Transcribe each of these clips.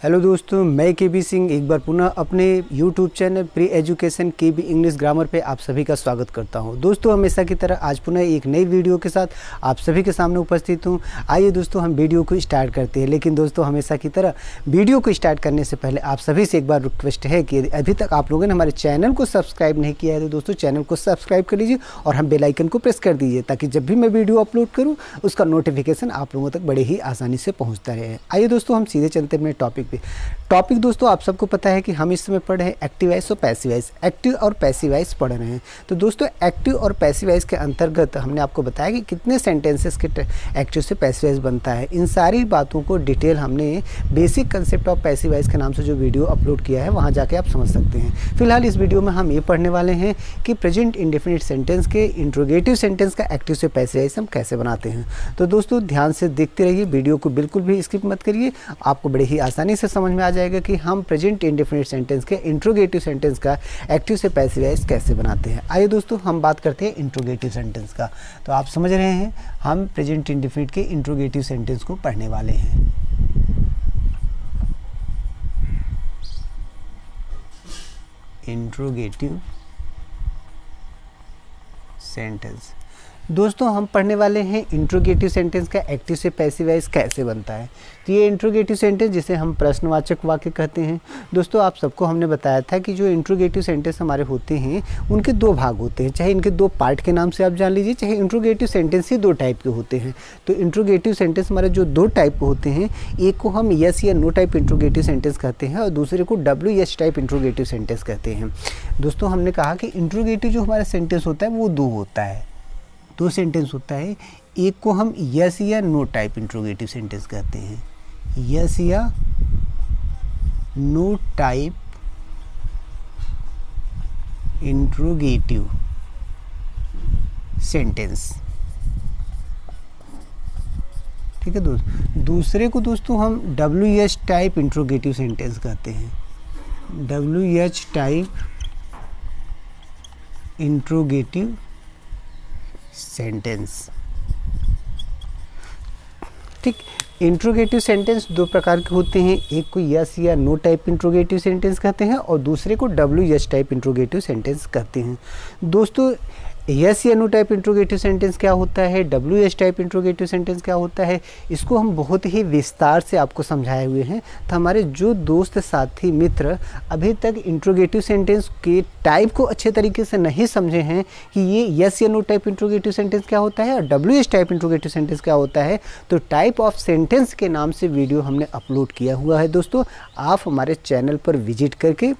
Hello दोस्तों, मैं केबी सिंह एक बार पुनः अपने यूट्यूब चैनल प्री एजुकेशन केबी इंग्लिश ग्रामर पे आप सभी का स्वागत करता हूं। दोस्तों, हमेशा की तरह आज पुनः एक नई वीडियो के साथ आप सभी के सामने उपस्थित हूं। आइए दोस्तों, हम वीडियो को स्टार्ट करते हैं। लेकिन दोस्तों, हमेशा की तरह वीडियो को स्टार्ट करने से पहले आप सभी से एक बार रिक्वेस्ट है कि अभी तक आप लोगों ने हमारे चैनल को सब्सक्राइब नहीं किया है तो दोस्तों चैनल को सब्सक्राइब कर लीजिए और हम बेल आइकन को प्रेस कर दीजिए, ताकि जब भी मैं वीडियो अपलोड करूँ उसका नोटिफिकेशन आप लोगों तक बड़े ही आसानी से पहुँचता रहे। आइए दोस्तों, हम सीधे चलते हैं अपने टॉपिक पे। दोस्तों, आप सबको पता है कि हम इस समय पढ़ रहे हैं एक्टिव वॉइस और पैसिव वॉइस। एक्टिव और पैसिव वॉइस पढ़ रहे हैं। तो दोस्तों, एक्टिव और पैसिव वॉइस के अंतर्गत हमने आपको बताया कि कितने सेंटेंसेस के एक्टिव से पैसिव वॉइस बनता है। इन सारी बातों को डिटेल हमने basic concept of passive voice के नाम से जो वीडियो अपलोड किया है, वहाँ जाके आप समझ सकते हैं। फिलहाल इस वीडियो में हम ये पढ़ने वाले हैं कि प्रेजेंट इंडेफिनिट सेंटेंस के इंट्रोगेटिव सेंटेंस का एक्टिव से पैसिव वॉइस हम कैसे बनाते हैं। तो दोस्तों, ध्यान से देखते रहिए, वीडियो को बिल्कुल भी स्किप मत करिए। आपको बड़े ही आसानी से समझ में आ जाएगा कि हम प्रेजेंट इंडेफिनिट सेंटेंस के इंट्रोगेटिव सेंटेंस का एक्टिव से पैसिव वॉइस कैसे बनाते हैं। आइए दोस्तों, हम बात करते हैं इंट्रोगेटिव सेंटेंस का। तो आप समझ रहे हैं, हम प्रेजेंट इंडेफिनिट के इंट्रोगेटिव सेंटेंस को पढ़ने वाले हैं। इंट्रोगेटिव सेंटेंस दोस्तों, हम पढ़ने वाले हैं इंट्रोगेटिव सेंटेंस का एक्टिव से पैसिव वॉइस कैसे बनता है। तो ये इंट्रोगेटिव सेंटेंस, जिसे हम प्रश्नवाचक वाक्य कहते हैं। दोस्तों, आप सबको हमने बताया था कि जो इंट्रोगेटिव सेंटेंस हमारे होते हैं उनके दो भाग होते हैं, चाहे इनके दो पार्ट के नाम से आप जान लीजिए, चाहे इंट्रोगेटिव सेंटेंस ही दो टाइप के होते हैं। तो इंट्रोगेटिव सेंटेंस हमारे जो दो टाइप के होते हैं, एक को हम यस या नो टाइप इंट्रोगेटिव सेंटेंस कहते हैं और दूसरे को WS टाइप इंट्रोगेटिव सेंटेंस कहते हैं। दोस्तों, हमने कहा कि इंट्रोगेटिव जो हमारा सेंटेंस होता है वो दो होता है, दो सेंटेंस होता है। एक को हम यस या नो टाइप इंट्रोगेटिव सेंटेंस कहते हैं, यस या नो टाइप इंट्रोगेटिव सेंटेंस। ठीक है दोस्तों। दूसरे को दोस्तों हम WH टाइप इंट्रोगेटिव सेंटेंस कहते हैं, WH टाइप इंट्रोगेटिव सेंटेंस। ठीक, इंट्रोगेटिव सेंटेंस दो प्रकार के होते हैं, एक को यस या नो टाइप इंट्रोगेटिव सेंटेंस कहते हैं और दूसरे को WH टाइप इंट्रोगेटिव सेंटेंस कहते हैं। दोस्तों, यस या नो टाइप इंट्रोगेटिव सेंटेंस क्या होता है, WH टाइप इंट्रोगेटिव सेंटेंस क्या होता है, इसको हम बहुत ही विस्तार से आपको समझाए हुए हैं। तो हमारे जो दोस्त साथी मित्र अभी तक इंट्रोगेटिव सेंटेंस के टाइप को अच्छे तरीके से नहीं समझे हैं कि ये यस या नो टाइप इंट्रोगेटिव सेंटेंस क्या होता है और WH टाइप इंट्रोगेटिव सेंटेंस क्या होता है, तो टाइप ऑफ सेंटेंस के नाम से वीडियो हमने अपलोड किया हुआ है। दोस्तों, आप हमारे चैनल पर विजिट करके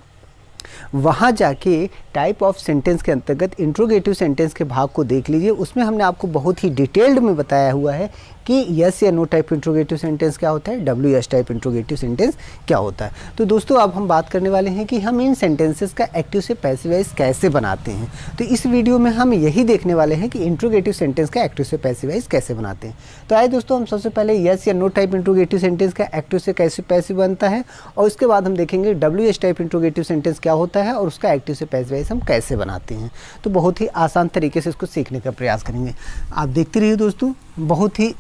वहाँ जाके टाइप ऑफ सेंटेंस के अंतर्गत इंट्रोगेटिव सेंटेंस के भाग को देख लीजिए। उसमें हमने आपको बहुत ही डिटेल्ड में बताया हुआ है कि यस या नो टाइप इंट्रोगेटिव सेंटेंस क्या होता है, WH टाइप इंट्रोगेटिव सेंटेंस क्या होता है। तो दोस्तों, अब हम बात करने वाले हैं कि हम इन सेंटेंसेस का एक्टिव से पैसिव वॉइस कैसे बनाते हैं। तो इस वीडियो में हम यही देखने वाले हैं कि इंट्रोगेटिव सेंटेंस का एक्टिव से पैसिव वॉइस कैसे बनाते हैं। तो आइए दोस्तों, हम सबसे पहले यस या नो टाइप इंट्रोगेटिव सेंटेंस का एक्टिव से कैसे पैसिव बनता है और उसके बाद हम देखेंगे WH टाइप इंट्रोगेटिव सेंटेंस क्या होता है और उसका एक्टिव से पैसिव वॉइस हम कैसे बनाते हैं। तो बहुत ही आसान तरीके से इसको सीखने का प्रयास करेंगे। आप देखते रहिए दोस्तों, बहुत ही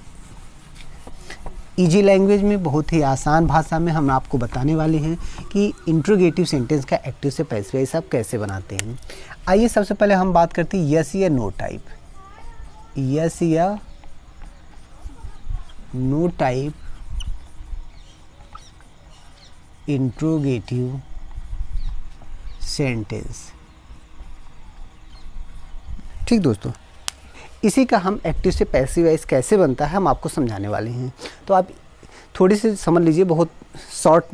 इजी लैंग्वेज में, बहुत ही आसान भाषा में हम आपको बताने वाले हैं कि इंट्रोगेटिव सेंटेंस का एक्टिव से पैसिव वॉइस आप कैसे बनाते हैं। आइए सबसे पहले हम बात करते हैं यस या नो टाइप। यस या नो टाइप इंट्रोगेटिव सेंटेंस। ठीक दोस्तों, इसी का हम एक्टिव से पैसिव वॉइस कैसे बनता है हम आपको समझाने वाले हैं। तो आप थोड़ी सी समझ लीजिए, बहुत शॉर्ट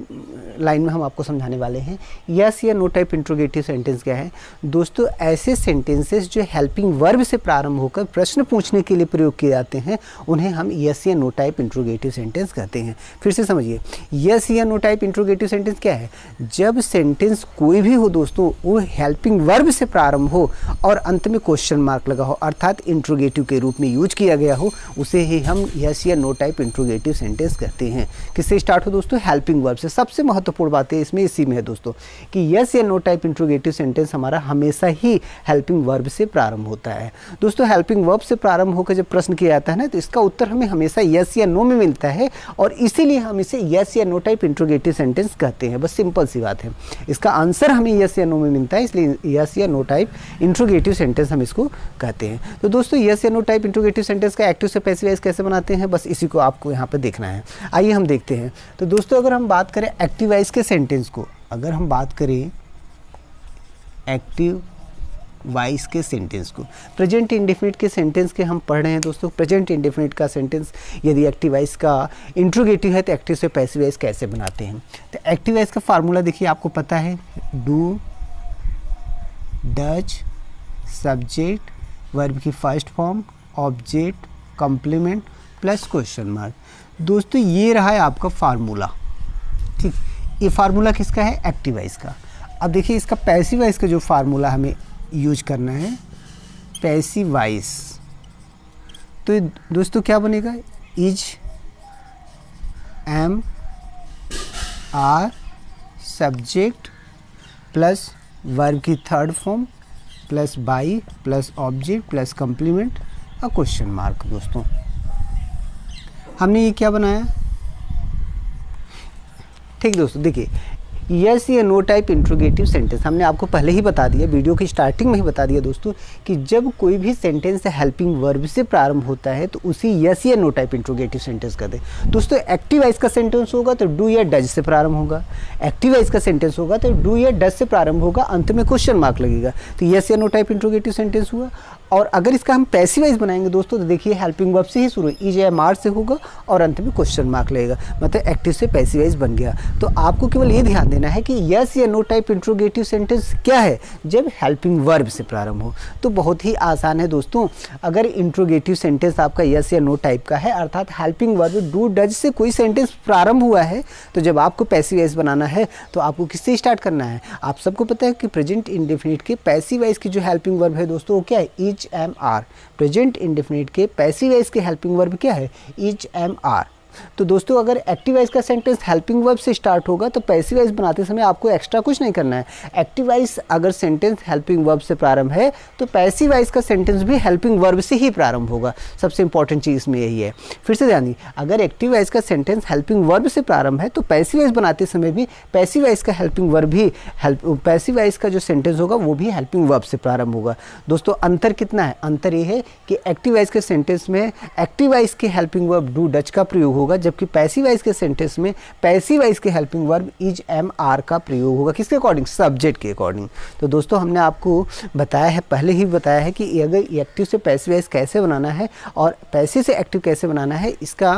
लाइन में हम आपको समझाने वाले हैं। यस या नो टाइप इंट्रोगेटिव सेंटेंस क्या है। दोस्तों, ऐसे सेंटेंसेस जो हेल्पिंग वर्ब से प्रारंभ होकर प्रश्न पूछने के लिए प्रयोग किए जाते हैं, उन्हें हम यस या नो टाइप इंट्रोगेटिव सेंटेंस कहते हैं। फिर से समझिए, यस या नो टाइप इंट्रोगेटिव सेंटेंस क्या है। जब सेंटेंस कोई भी हो दोस्तों, वो हेल्पिंग वर्ब से प्रारंभ हो और अंत में क्वेश्चन मार्क लगा हो, अर्थात इंट्रोगेटिव के रूप में यूज किया गया हो, उसे ही हम यस या नो टाइप इंट्रोगेटिव सेंटेंस कहते हैं। किससे स्टार्ट हो दोस्तों, हेल्पिंग वर्ब से। सबसे महत्वपूर्ण बात है इसमें इसी में है दोस्तों कि यस या नो टाइप इंट्रोगेटिव सेंटेंस हमारा हमेशा ही हेल्पिंग वर्ब से प्रारंभ होता है। दोस्तों हेल्पिंग वर्ब से प्रारंभ होकर जब प्रश्न किया जाता है ना, तो इसका उत्तर हमें हमेशा यस या नो में मिलता है, और इसीलिए हम इसे यस या नो टाइप इंट्रोगेटिव सेंटेंस कहते हैं। बस सिंपल सी बात है, इसका आंसर हमें यस या नो में मिलता है, इसलिए यस या नो टाइप इंट्रोगेटिव सेंटेंस हम इसको कहते हैं। तो दोस्तों यस या नो टाइप इंट्रोगेटिव सेंटेंस का एक्टिव से पैसिव वॉइस कैसे बनाते हैं, बस इसी को आपको यहाँ पे देखना है। आइए हम देखते हैं। तो दोस्तों अगर हम बात करें एक्टिव वॉइस के सेंटेंस को, अगर हम बात करें एक्टिव वॉइस के सेंटेंस को, प्रेजेंट इंडेफिनिट के सेंटेंस के हम पढ़ रहे हैं दोस्तों। प्रेजेंट इंडेफिनिट का सेंटेंस यदि एक्टिव वॉइस का इंट्रोगेटिव है तो एक्टिव से पैसिव वॉइस कैसे बनाते हैं। तो एक्टिव वॉइस का फार्मूला देखिए, आपको पता है, डू, डज, सब्जेक्ट, वर्ब की first form, object, complement plus question mark. दोस्तों ये रहा है आपका फार्मूला, ठीक। ये फार्मूला किसका है, एक्टिव वॉइस का। अब देखिए इसका पैसिव वॉइस का जो फार्मूला हमें यूज करना है, पैसिव वॉइस, तो दोस्तों क्या बनेगा, is, am, are, subject plus verb की third form plus by plus object plus complement और क्वेश्चन मार्क। दोस्तों हमने ये क्या बनाया, ठीक दोस्तों। देखिए यस या नो टाइप इंट्रोगेटिव सेंटेंस हमने आपको पहले ही बता दिया, वीडियो की स्टार्टिंग में ही बता दिया दोस्तों, कि जब कोई भी सेंटेंस हेल्पिंग वर्ब से प्रारंभ होता है तो उसी यस या नो टाइप इंट्रोगेटिव सेंटेंस कहते हैं। दोस्तों एक्टिव वॉइस का सेंटेंस होगा तो डू या डज से प्रारंभ होगा, एक्टिव वॉइस का सेंटेंस होगा तो डू या डज से प्रारंभ होगा, अंत में क्वेश्चन मार्क लगेगा, तो यस या नो टाइप इंट्रोगेटिव सेंटेंस हुआ। और अगर इसका हम पैसिव वॉइस बनाएंगे दोस्तों, तो देखिए हेल्पिंग वर्ब से ही शुरू, इज या एम आर से होगा और अंत में क्वेश्चन मार्क लगेगा, मतलब एक्टिव से पैसिव वॉइस बन गया। तो आपको केवल ये ध्यान देना है कि यस या नो टाइप इंट्रोगेटिव सेंटेंस क्या है, जब हेल्पिंग वर्ब से प्रारंभ हो। तो बहुत ही आसान है दोस्तों, अगर इंट्रोगेटिव सेंटेंस आपका यस या नो टाइप का है, अर्थात हेल्पिंग वर्ब डू डज से कोई सेंटेंस प्रारंभ हुआ है, तो जब आपको पैसिव वॉइस बनाना है तो आपको किससे स्टार्ट करना है। आप सबको पता है कि प्रेजेंट इंडेफिनिट के पैसिव वॉइस की जो हेल्पिंग वर्ब है दोस्तों वो क्या है, is, am, are. Present indefinite के पैसिव वॉइस के हेल्पिंग वर्ब क्या है, इज, एम, आर। तो दोस्तों अगर एक्टिव वॉइस का सेंटेंस हेल्पिंग वर्ब से स्टार्ट होगा तो पैसिव वॉइस बनाते समय आपको एक्स्ट्रा कुछ नहीं करना है। एक्टिव वॉइस अगर सेंटेंस हेल्पिंग वर्ब से प्रारंभ है तो पैसिव वॉइस का सेंटेंस भी हेल्पिंग वर्ब से ही प्रारंभ होगा। सबसे इंपॉर्टेंट चीज़ इसमें यही है। फिर से ध्यान दीजिए, अगर एक्टिव वॉइस का सेंटेंस हेल्पिंग वर्ब से प्रारंभ है तो पैसिव वॉइस बनाते समय भी पैसिव वॉइस का हेल्पिंग वर्ब भी पैसिव वॉइस का जो सेंटेंस होगा वो भी हेल्पिंग वर्ब से प्रारंभ होगा। दोस्तों अंतर कितना है, अंतर ये है कि एक्टिव वॉइस के सेंटेंस में एक्टिव वॉइस के हेल्पिंग वर्ब डू डज का प्रयोग होगा, जबकि पैसिव वॉइस के सेंटेंस में पैसिव वॉइस के helping verb is, am, are का प्रयोग होगा। किसके अकॉर्डिंग, सब्जेक्ट के अकॉर्डिंग। तो दोस्तों हमने आपको बताया है, पहले ही बताया है कि अगर एक्टिव से पैसिव वॉइस कैसे बनाना है और पैसिव से एक्टिव कैसे बनाना है, इसका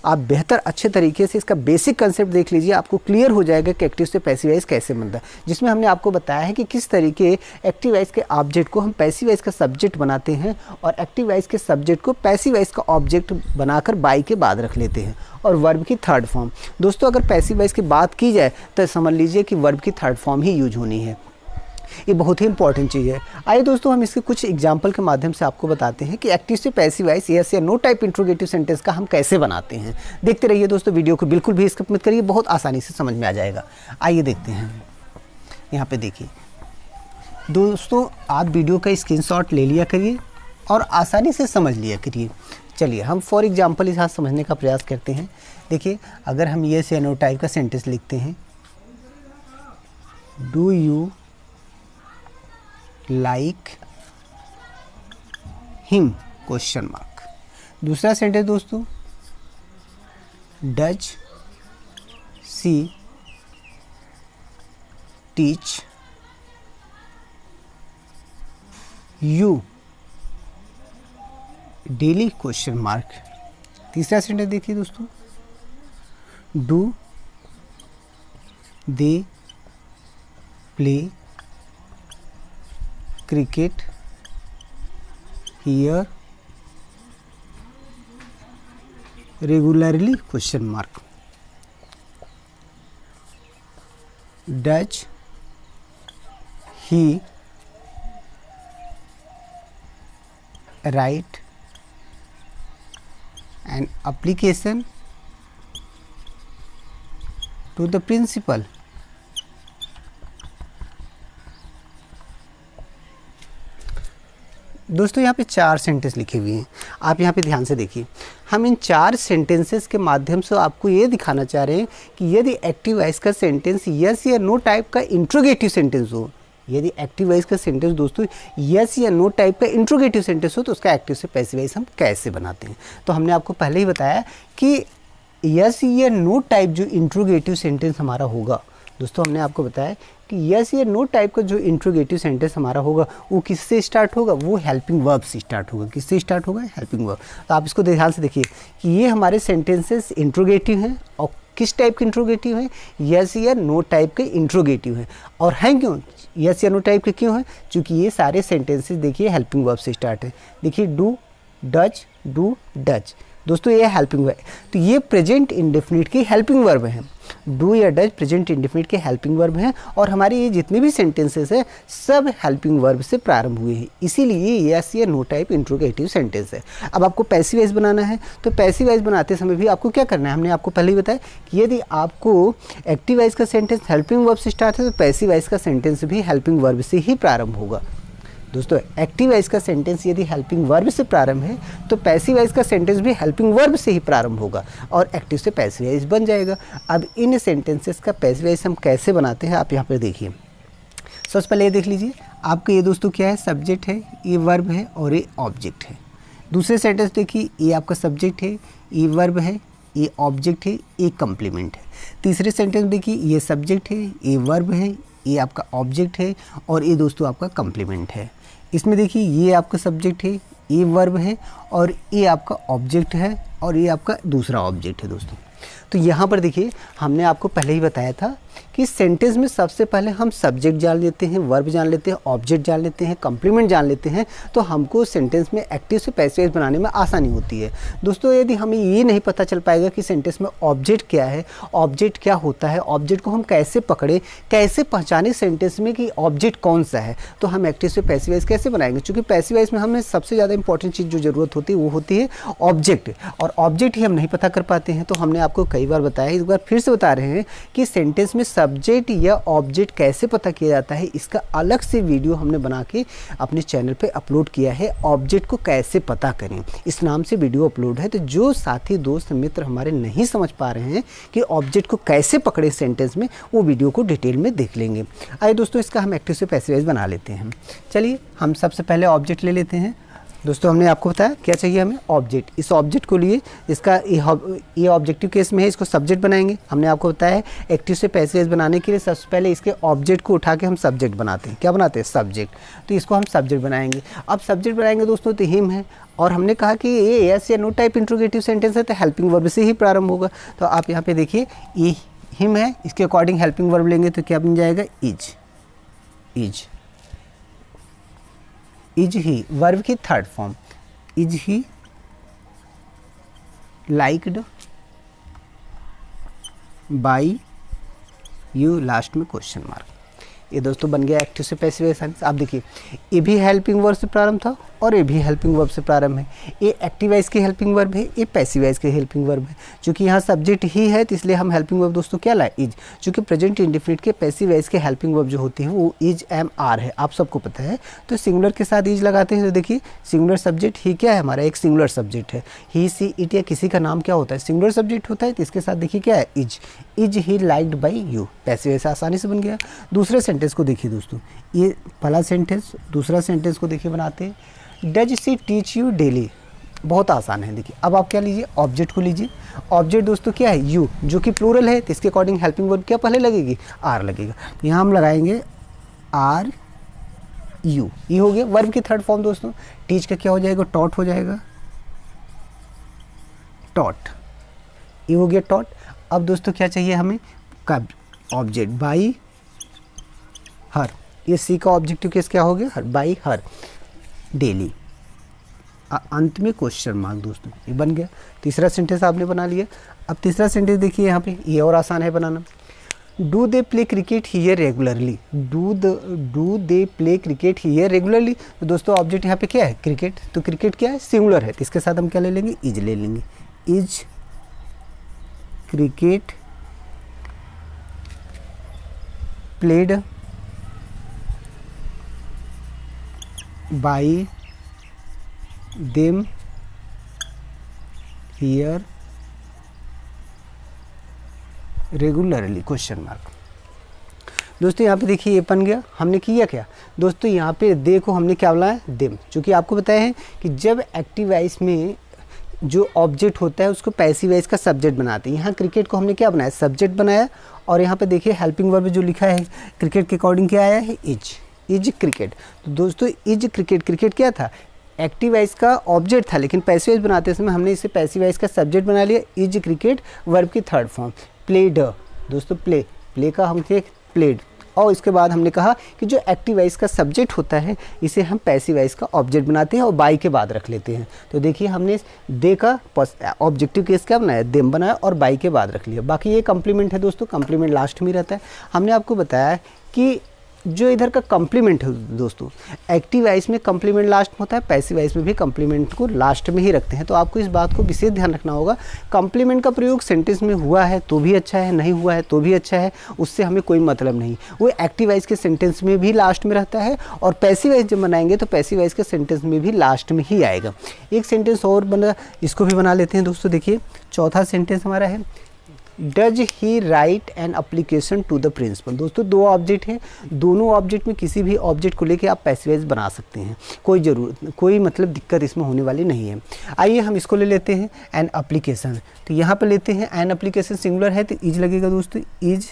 आप बेहतर अच्छे तरीके से इसका बेसिक कंसेप्ट देख लीजिए, आपको क्लियर हो जाएगा कि एक्टिव से पैसिव वॉइस कैसे बनता है, जिसमें हमने आपको बताया है कि किस तरीके एक्टिव वॉइस के ऑब्जेक्ट को हम पैसिव वॉइस का सब्जेक्ट बनाते हैं और एक्टिव वॉइस के सब्जेक्ट को पैसिव वॉइस का ऑब्जेक्ट बनाकर बाई के बाद रख लेते हैं, और वर्ब की थर्ड फॉर्म। दोस्तों अगर पैसिव वॉइस की बात की जाए तो समझ लीजिए कि वर्ब की थर्ड फॉर्म ही यूज होनी है। ये बहुत ही इंपॉर्टेंट चीज़ है। आइए दोस्तों हम इसके कुछ एग्जाम्पल के माध्यम से आपको बताते हैं कि एक्टिव से पैसिव वॉइस यस या नो टाइप इंट्रोगेटिव सेंटेंस का हम कैसे बनाते हैं। देखते रहिए दोस्तों, वीडियो को बिल्कुल भी स्किप मत करिए, बहुत आसानी से समझ में आ जाएगा। आइए देखते हैं, यहाँ पे देखिए दोस्तों, आप वीडियो का स्क्रीनशॉट ले लिया करिए और आसानी से समझ लिया करिए। चलिए हम फॉर एग्जांपल इस हाथ समझने का प्रयास करते हैं। देखिए अगर हम यस या नो टाइप का सेंटेंस लिखते हैं, do you like him, question mark. दूसरा सेंटेंस दोस्तों, does she teach you daily, question mark. तीसरा सेंटेंस देखिए दोस्तों, do they play cricket here regularly, question mark. Does he write an application to the principal. दोस्तों यहाँ पे 4 sentence लिखे हुए हैं, आप यहाँ पे ध्यान से देखिए। हम इन 4 सेंटेंसेस के माध्यम से आपको ये दिखाना चाह रहे हैं कि यदि एक्टिव वॉइस का सेंटेंस यस या नो टाइप का इंट्रोगेटिव सेंटेंस हो, यदि एक्टिव वॉइस का सेंटेंस दोस्तों यस या नो टाइप का इंट्रोगेटिव सेंटेंस हो तो उसका एक्टिव से पैसिव वॉइस हम कैसे बनाते हैं। तो हमने आपको पहले ही बताया कि यस या नो टाइप जो इंट्रोगेटिव सेंटेंस हमारा होगा, दोस्तों हमने आपको बताया कि यस या नो टाइप का जो इंट्रोगेटिव सेंटेंस हमारा होगा वो किससे स्टार्ट होगा, वो हेल्पिंग वर्ब से स्टार्ट होगा। किससे स्टार्ट होगा, हेल्पिंग वर्ब। तो आप इसको ध्यान से देखिए कि ये हमारे सेंटेंसेस इंट्रोगेटिव हैं और किस टाइप के इंट्रोगेटिव हैं, यस या नो टाइप के इंट्रोगेटिव हैं। और हैं क्यों यस या नो टाइप के, क्यों हैं, क्योंकि ये सारे सेंटेंसेस देखिए हेल्पिंग वर्ब से स्टार्ट है। देखिए डू डच, दोस्तों ये हेल्पिंग वर्ब, तो ये प्रेजेंट इंडेफिनिट की हेल्पिंग वर्ब हैं। डू या डज प्रेजेंट इंडेफिनिट के हेल्पिंग वर्ब हैं और हमारे ये जितने भी सेंटेंसेस हैं सब हेल्पिंग वर्ब से प्रारंभ हुए हैं, इसीलिए ये यस या नो टाइप इंट्रोगेटिव सेंटेंस है। अब आपको पैसिव वॉइस बनाना है, तो पैसिव वॉइस बनाते समय भी आपको क्या करना है, हमने आपको पहले ही बताया कि यदि आपको एक्टिव वॉइस का सेंटेंस हेल्पिंग वर्ब से स्टार्ट है तो पैसिव वॉइस का सेंटेंस भी हेल्पिंग वर्ब से ही प्रारंभ होगा। दोस्तों एक्टिव वॉइस का सेंटेंस यदि हेल्पिंग वर्ब से प्रारंभ है तो पैसिव वॉइस का सेंटेंस भी हेल्पिंग वर्ब से ही प्रारंभ होगा और एक्टिव से पैसिव वॉइस बन जाएगा। अब इन सेंटेंसेस का पैसिव वॉइस हम कैसे बनाते हैं आप यहाँ पर देखिए। सबसे पहले ये देख लीजिए, आपका ये दोस्तों क्या है, सब्जेक्ट है, ये वर्ब है और ये ऑब्जेक्ट है। दूसरे सेंटेंस देखिए, ये आपका सब्जेक्ट है, ये वर्ब है, ये ऑब्जेक्ट है, ये कम्प्लीमेंट है। तीसरे सेंटेंस देखिए, ये सब्जेक्ट है, ये वर्ब है, ये आपका ऑब्जेक्ट है और ये दोस्तों आपका कम्प्लीमेंट है। इसमें देखिए ये आपका सब्जेक्ट है, ये वर्ब है और ये आपका ऑब्जेक्ट है और ये आपका दूसरा ऑब्जेक्ट है दोस्तों। तो यहाँ पर देखिए हमने आपको पहले ही बताया था कि सेंटेंस में सबसे पहले हम सब्जेक्ट जान लेते हैं, वर्ब जान लेते हैं, ऑब्जेक्ट जान लेते हैं, कम्प्लीमेंट जान लेते हैं, तो हमको सेंटेंस में एक्टिव से पैसिव वॉइस बनाने में आसानी होती है। दोस्तों यदि हमें ये नहीं पता चल पाएगा कि सेंटेंस में ऑब्जेक्ट क्या है, ऑब्जेक्ट क्या होता है, ऑब्जेक्ट को हम कैसे पकड़े, कैसे पहचाने सेंटेंस में कि ऑब्जेक्ट कौन सा है, तो हम एक्टिव से पैसिव वॉइस कैसे बनाएंगे। क्योंकि पैसिव वॉइस में हमें सबसे ज़्यादा इंपॉर्टेंट चीज़ जो ज़रूरत होती है वो होती है ऑब्जेक्ट, और ऑब्जेक्ट ही हम नहीं पता कर पाते हैं। तो हमने आपको कई बार बताया, इस बार फिर से बता रहे हैं कि सेंटेंस में सब्जेक्ट या ऑब्जेक्ट कैसे पता किया जाता है, इसका अलग से वीडियो हमने बना के अपने चैनल पे अपलोड किया है। ऑब्जेक्ट को कैसे पता करें इस नाम से वीडियो अपलोड है। तो जो साथी दोस्त मित्र हमारे नहीं समझ पा रहे हैं कि ऑब्जेक्ट को कैसे पकड़े सेंटेंस में, वो वीडियो को डिटेल में देख लेंगे। आइए दोस्तों इसका हम एक्टिव से पैसिव वॉइस बना लेते हैं। चलिए हम सबसे पहले ऑब्जेक्ट ले लेते हैं। दोस्तों हमने आपको बताया क्या चाहिए हमें, ऑब्जेक्ट। इस ऑब्जेक्ट को लिए इसका ये ऑब्जेक्टिव केस में है, इसको सब्जेक्ट बनाएंगे। हमने आपको बताया है एक्टिव से पैसिव वॉइस बनाने के लिए सबसे पहले इसके ऑब्जेक्ट को उठा के हम सब्जेक्ट बनाते हैं। क्या बनाते हैं, सब्जेक्ट। तो इसको हम सब्जेक्ट बनाएंगे। अब सब्जेक्ट बनाएंगे दोस्तों तो हिम है, और हमने कहा कि ये यस या नो टाइप इंट्रोगेटिव सेंटेंस है तो हेल्पिंग वर्ब से ही प्रारंभ होगा। तो आप यहाँ पे देखिए ये हिम है, इसके अकॉर्डिंग हेल्पिंग वर्ब लेंगे तो क्या बन जाएगा, इज। इज ही वर्ब की third form, is he liked by you, last में क्वेश्चन मार्क। ये दोस्तों बन गया एक्टिव से पैसिव वॉइस। आप देखिए ये भी हेल्पिंग वर्ब से प्रारंभ था और ये भी हेल्पिंग वर्ब से प्रारंभ है। ये एक्टिव वॉइस की हेल्पिंग वर्ब है, ये पैसिव वॉइस की हेल्पिंग वर्ब है। चूँकि यहाँ सब्जेक्ट ही है तो इसलिए हम हेल्पिंग वर्ब दोस्तों क्या लाए, इज। चूँकि प्रेजेंट इंडेफिनिट के पैसिव वॉइस के हेल्पिंग वर्ब जो होती है वो इज, एम, आर है, आप सबको पता है। तो सिंगुलर के साथ इज लगाते हैं तो देखिए सिंगुलर सब्जेक्ट ही क्या है हमारा, एक सिंगुलर सब्जेक्ट है। ही, सी, इट या किसी का नाम क्या होता है, सिंगुलर सब्जेक्ट होता है। तो इसके साथ देखिए क्या है, is he liked by you, passive voice आसानी से बन गया। दूसरे सेंटेंस को देखिए दोस्तों, ये पहला सेंटेंस, दूसरा सेंटेंस को देखिए बनाते हैं, does she teach you daily. बहुत आसान है। देखिए अब आप क्या लीजिए, ऑब्जेक्ट को लीजिए। ऑब्जेक्ट दोस्तों क्या है, यू, जो कि प्लूरल है तो इसके अकॉर्डिंग हेल्पिंग वर्ब क्या पहले लगेगी, आर लगेगा। यहाँ हम लगाएंगे आर यू, ये हो गया वर्ब की थर्ड फॉर्म दोस्तों। टीच का क्या हो जाएगा, टॉट हो जाएगा, टॉट, ये हो गया टॉट। अब दोस्तों क्या चाहिए हमें, कब, ऑब्जेक्ट बाई हर, ये सी का ऑब्जेक्टिव केस क्या हो गया, हर, बाई हर डेली, अंत में क्वेश्चन मार्क दोस्तों, ये बन गया। तीसरा सेंटेंस आपने बना लिया। अब तीसरा सेंटेंस देखिए यहाँ पे, ये और आसान है बनाना। Do they play cricket here regularly, do they play cricket here regularly. तो दोस्तों ऑब्जेक्ट यहाँ पे क्या है, क्रिकेट। तो क्रिकेट क्या है, सिंगुलर है, तो इसके साथ हम क्या ले लेंगे, इज ले लेंगे। Is cricket played by them here regularly question mark. दोस्तों यहाँ पे देखिए ये बन गया, हमने किया क्या दोस्तों, यहाँ पे दे को हमने क्या बोला है, देम, क्योंकि आपको बताया है कि जब एक्टिव वॉइस में जो ऑब्जेक्ट होता है उसको पैसिव वॉइस का सब्जेक्ट बनाते हैं। यहाँ क्रिकेट को हमने क्या बनाया, सब्जेक्ट बनाया, और यहाँ पे देखिए हेल्पिंग वर्ब जो लिखा है क्रिकेट के अकॉर्डिंग क्या आया है, इज क्रिकेट। तो दोस्तों इज क्रिकेट, क्रिकेट क्या था, एक्टिव वॉइस का ऑब्जेक्ट था, लेकिन पैसिव वॉइस बनाते समय हमने इसे पैसिव वॉइस का सब्जेक्ट बना लिया। इज क्रिकेट वर्ब की थर्ड फॉर्म। प्लेड दोस्तों, प्ले का हम थे प्लेड, और इसके बाद हमने कहा कि जो एक्टिव वॉइस का सब्जेक्ट होता है इसे हम पैसिव वॉइस का ऑब्जेक्ट बनाते हैं और बाई के बाद रख लेते हैं। तो देखिए हमने दे का ऑब्जेक्टिव केस क्या बनाया, देम बनाया और बाई के बाद रख लिया। बाकी ये कम्प्लीमेंट है दोस्तों, कम्प्लीमेंट लास्ट में रहता है। हमने आपको बताया कि जो इधर का कम्प्लीमेंट है दोस्तों, एक्टिव वॉइस में कम्प्लीमेंट लास्ट में होता है, पैसिव वॉइस में भी कम्प्लीमेंट को लास्ट में ही रखते हैं। तो आपको इस बात को विशेष ध्यान रखना होगा, कम्प्लीमेंट का प्रयोग सेंटेंस में हुआ है तो भी अच्छा है, नहीं हुआ है तो भी अच्छा है, उससे हमें कोई मतलब नहीं। वो एक्टिव वॉइस के सेंटेंस में भी लास्ट में रहता है, और पैसिव वॉइस जब बनाएंगे तो पैसिव वॉइस के सेंटेंस में भी लास्ट में ही आएगा। एक सेंटेंस और बना, इसको भी बना लेते हैं दोस्तों। देखिए चौथा सेंटेंस हमारा है, does he write an application to the principal. दोस्तों दो ऑब्जेक्ट हैं, दोनों ऑब्जेक्ट में किसी भी ऑब्जेक्ट को लेके आप पैसिव वॉइस बना सकते हैं, कोई मतलब दिक्कत इसमें होने वाली नहीं है। आइए हम इसको ले लेते हैं एन अप्लीकेशन। तो यहाँ पर लेते हैं एन अप्लीकेशन, सिंगुलर है तो इज लगेगा दोस्तों, इज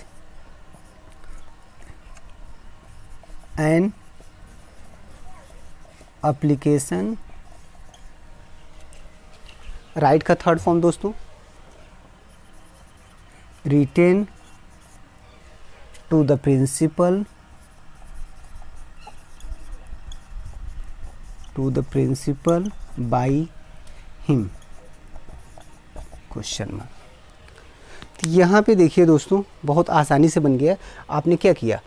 एन अप्लीकेशन। राइट का थर्ड फॉर्म दोस्तों, written to the principal by him question mark. तो यहाँ पे देखिए दोस्तों बहुत आसानी से बन गया। आपने क्या किया,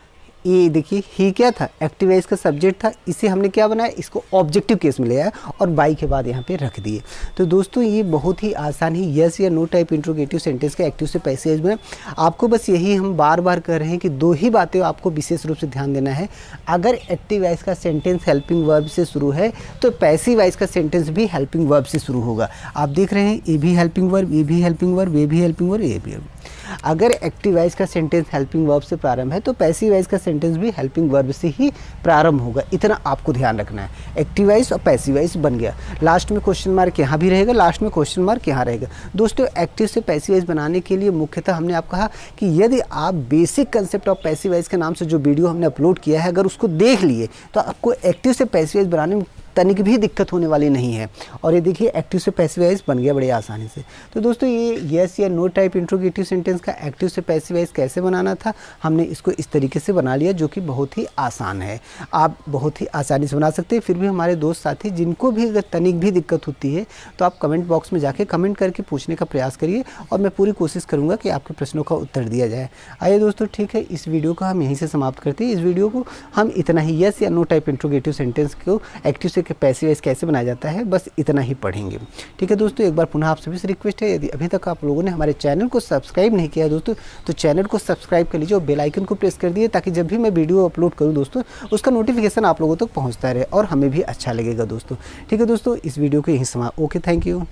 ये देखिए ही क्या था, एक्टिव वॉइस का सब्जेक्ट था, इसे हमने क्या बनाया, इसको ऑब्जेक्टिव केस में ले आया और बाई के बाद यहाँ पे रख दिए। तो दोस्तों ये बहुत ही आसान ही यस या नो टाइप इंट्रोगेटिव सेंटेंस का एक्टिव से पैसिव वॉइस बना। आपको बस यही हम बार बार कर रहे हैं कि दो ही बातें आपको विशेष रूप से ध्यान देना है। अगर एक्टिव वॉइस का सेंटेंस हेल्पिंग वर्ब से शुरू है तो पैसिव वॉइस का सेंटेंस भी हेल्पिंग वर्ब से शुरू होगा। आप देख रहे हैं ये भी हेल्पिंग वर्ब, ये भी हेल्पिंग वर्ब, ये भी हेल्पिंग वर्ब, ये भी। अगर एक्टिव वॉइस का सेंटेंस हेल्पिंग वर्ब से प्रारंभ है तो पैसिव वॉइस का सेंटेंस भी हेल्पिंग वर्ब से ही प्रारंभ होगा। इतना आपको ध्यान रखना है। एक्टिव वॉइस और पैसिव वॉइस बन गया, लास्ट में क्वेश्चन मार्क यहाँ भी रहेगा, लास्ट में क्वेश्चन मार्क यहाँ रहेगा। दोस्तों एक्टिव से पैसिव वॉइस बनाने के लिए मुख्यतः हमने आप कहा कि यदि आप basic concept of passive voice के नाम से जो वीडियो हमने अपलोड किया है अगर उसको देख लिए तो आपको एक्टिव से पैसिव वॉइस बनाने में तनिक भी दिक्कत होने वाली नहीं है। और ये देखिए एक्टिव से पैसिव वॉइस बन गया बड़े आसानी से। तो दोस्तों ये यस या नो टाइप इंट्रोगेटिव सेंटेंस का एक्टिव से पैसिव वॉइस कैसे बनाना था, हमने इसको इस तरीके से बना लिया जो कि बहुत ही आसान है। आप बहुत ही आसानी से बना सकते हैं। फिर भी हमारे दोस्त साथी जिनको भी अगर तनिक भी दिक्कत होती है तो आप कमेंट बॉक्स में जाके कमेंट करके पूछने का प्रयास करिए और मैं पूरी कोशिश करूँगा कि आपके प्रश्नों का उत्तर दिया जाए। आइए दोस्तों ठीक है, इस वीडियो को हम यहीं से समाप्त करते हैं। इस वीडियो को हम इतना ही यस या नो टाइप इंट्रोगेटिव सेंटेंस को एक्टिव से पैसिव वॉइस कैसे बनाया जाता है बस इतना ही पढ़ेंगे। ठीक है दोस्तों, एक बार पुनः आप सभी से रिक्वेस्ट है, यदि अभी तक आप लोगों ने हमारे चैनल को सब्सक्राइब नहीं किया है दोस्तों तो चैनल को सब्सक्राइब कर लीजिए और बेल आइकन को प्रेस कर दिए ताकि जब भी मैं वीडियो अपलोड करूं दोस्तों उसका नोटिफिकेशन आप लोगों तक पहुंचता रहे और हमें भी अच्छा लगेगा दोस्तों। ठीक है दोस्तों, इस वीडियो को यहीं समाप्त। Okay, thank you.